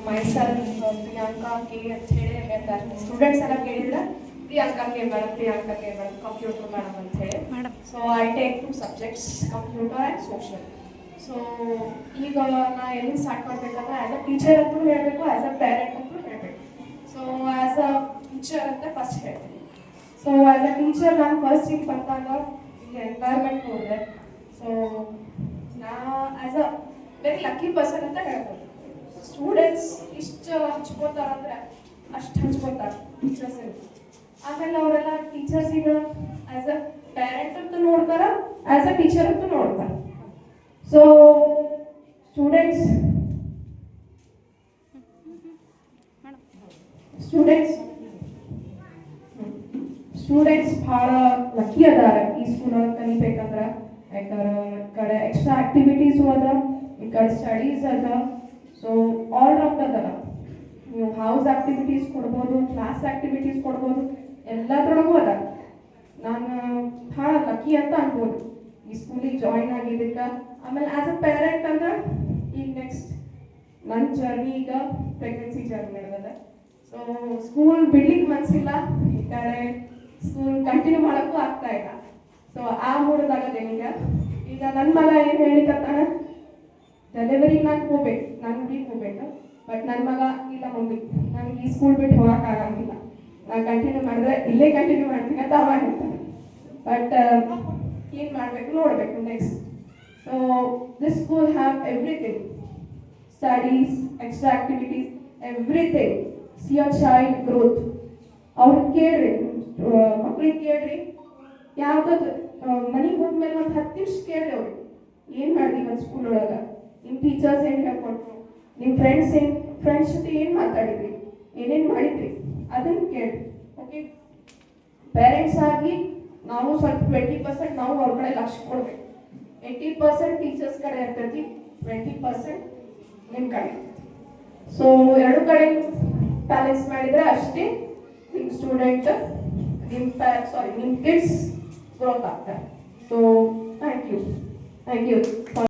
myself, Priyanka K ಅಂತ ಹೇಳಿ ಹೇಳ್ತಾರೆ. ಸ್ಟೂಡೆಂಟ್ಸ್ ಎಲ್ಲ ಕೇಳಿದ್ರೆ Priyanka K madam computer madam ಅಂತ ಹೇಳಿ. So I take 2 subjects, computer and social. So ಈಗ ನಾ ಎಲ್ಲಿ ಸ್ಟಾರ್ಟ್ ಮಾಡಬೇಕಂದ್ರೆ ಆ್ಯಸ್ ಅ ಟೀಚರ್ ಅಂತೂ ಹೇಳಬೇಕು, ಆ್ಯಸ್ ಅ ಪೇರೆಂಟ್ ಅಂತೂ ಹೇಳಬೇಕು. ಸೊ ಆ್ಯಸ್ ಅ ಟೀಚರ್ ಅಂತ ಫಸ್ಟ್ ಹೇಳ್ತೀನಿ. ಸೊ ಆ್ಯಸ್ ಅ ಟೀಚರ್ ನಾನು ಫಸ್ಟ್ ಈಗ ಬಂದಾಗ ಇಲ್ಲಿ ಎನ್ವೈರ್ಮೆಂಟ್ ನೋಡಿದೆ. ಸೊ ನಾ as a very lucky person ಅಂತ ಹೇಳ್ಬೋದು. ಸ್ಟೂಡೆಂಟ್ಸ್ ಇಷ್ಟು ಹಚ್ಕೋತಾರಂದ್ರೆ ಅಷ್ಟು ಹಚ್ಕೋತಾರೆ ಟೀಚರ್ಸ್. ಆಮೇಲೆ ಅವರೆಲ್ಲ ಟೀಚರ್ಸಿಗೆ ಆ್ಯಸ್ ಅ ಪೇರೆಂಟ್ ಅಂತ ನೋಡ್ತಾರೆ, ಆ್ಯಸ್ ಅ ಟೀಚರ್ ಅಂತ ನೋಡ್ತಾರೆ. ಸೊ ಸ್ಟೂಡೆಂಟ್ಸ್ ಸ್ಟೂಡೆಂಟ್ಸ್ ಭಾಳ ಲಕ್ಕಿ ಅದಾರ ಈ ಸ್ಕೂಲೊಳಗೆ ಕಲಿಬೇಕಂದ್ರೆ. ಯಾಕಂದ್ರೆ ಈ ಕಡೆ ಎಕ್ಸ್ಟ್ರಾ ಆಕ್ಟಿವಿಟೀಸು ಅದ, ಈ ಕಡೆ ಸ್ಟಡೀಸ್ ಅದ. ಸೊ ಆಲ್ ರೌಂಡ್ ಅದಲ್ಲ, ನೀವು ಹೌಸ್ ಆಕ್ಟಿವಿಟೀಸ್ ಕೊಡ್ಬೋದು, ಕ್ಲಾಸ್ ಆಕ್ಟಿವಿಟೀಸ್ ಕೊಡ್ಬೋದು, ಎಲ್ಲದ್ರೊಳಗೂ ಅದ. ನಾನು ಭಾಳ ಲಕ್ಕಿ ಅಂತ ಅನ್ಬೋದು ಈ ಸ್ಕೂಲಿಗೆ ಜಾಯಿನ್ ಆಗಿದ್ದಕ್ಕೆ. ಆಮೇಲೆ ಆ್ಯಸ್ ಅ ಪೇರೆಂಟ್ ಅಂದ್ರೆ ಈಗ ನೆಕ್ಸ್ಟ್ ನನ್ನ ಜರ್ನಿ ಈಗ ಪ್ರೆಗ್ನೆನ್ಸಿ ಜರ್ನಿ ನಡೆದಿದೆ. ಸೊ ಸ್ಕೂಲ್ ಬಿಡ್ಲಿಕ್ಕೆ ಮನಸ್ಸಿಲ್ಲ, ಈ ಕಡೆ ಸ್ಕೂಲ್ ಕಂಟಿನ್ಯೂ ಮಾಡೋಕ್ಕೂ ಆಗ್ತಾ ಇಲ್ಲ. ಸೊ ಆ ಮೂಡದಾಗದೇನೀಗ. ಈಗ ನನ್ನ ಮಗ ಏನು ಹೇಳಿಕತ್ತಾನ, ಡೆಲಿವರಿಗೆ ನಾನು ಹೋಗ್ಬೇಕು, ನಾನು ಊರಿಗೆ ಹೋಗ್ಬೇಕು. ಬಟ್ ನನ್ನ ಮಗ ಇಲ್ಲ ಮಮ್ಮಿ, ನನಗೆ ಈ ಸ್ಕೂಲ್ ಬಿಟ್ಟು ಹೋಗೋಕ್ಕಾಗಂಗಿಲ್ಲ, ನಾನು ಕಂಟಿನ್ಯೂ ಮಾಡಿದ್ರೆ ಇಲ್ಲೇ ಕಂಟಿನ್ಯೂ ಮಾಡ್ತೀನಿ ಅಂತ ಅವ ಹೇಳ್ತಾನೆ. ಬಟ್ ಏನು ಮಾಡಬೇಕು ನೋಡಬೇಕು next. So this school have everything, studies, extra activities, everything. C your child growth. ಅವ್ರಿಗೆ ಕೇಳ್ರಿ, ಮಕ್ಳಿಗೆ ಕೇಳ್ರಿ, ಯಾವುದಾದ್ರು ಮನೆಗೆ ಹೋದ್ಮೇಲೆ ಒಂದು 10 ನಿಮಿಷ ಕೇಳ್ರಿ ಅವ್ರಿಗೆ, ಏನು ಮಾಡಿದ್ವಿ ಒಂದು ಸ್ಕೂಲ್ ಒಳಗೆ, ನಿಮ್ಮ ಟೀಚರ್ಸ್ ಏನು ಹೇಳ್ಕೊಟ್ರು, ನಿಮ್ಮ ಫ್ರೆಂಡ್ಸ್ ಜೊತೆ ಏನು ಮಾತಾಡಿದ್ರಿ, ಏನೇನು ಮಾಡಿದ್ರಿ, ಅದನ್ನು ಕೇಳಿ. ಓಕೆ, ಪೇರೆಂಟ್ಸ್ ಆಗಿ ನಾವು ಸ್ವಲ್ಪ 20% ನಾವು ಅವ್ರ ಕಡೆ ಲಕ್ಷ್ಯ ಕೊಡ್ಬೇಕು. 80% ಟೀಚರ್ಸ್ ಕಡೆ ಇರ್ತೈತಿ, 20% ನಿಮ್ಮ ಕಡೆ. ಸೊ ಎರಡು ಕಡೆ ಬ್ಯಾಲೆನ್ಸ್ ಮಾಡಿದರೆ ಅಷ್ಟೇ ನಿಮ್ಮ ಸ್ಟೂಡೆಂಟ್, ನಿಮ್ಮ ಕಿಡ್ಸ್ ಗ್ರೋತ್ ಆಗ್ತಾರೆ. So thank you.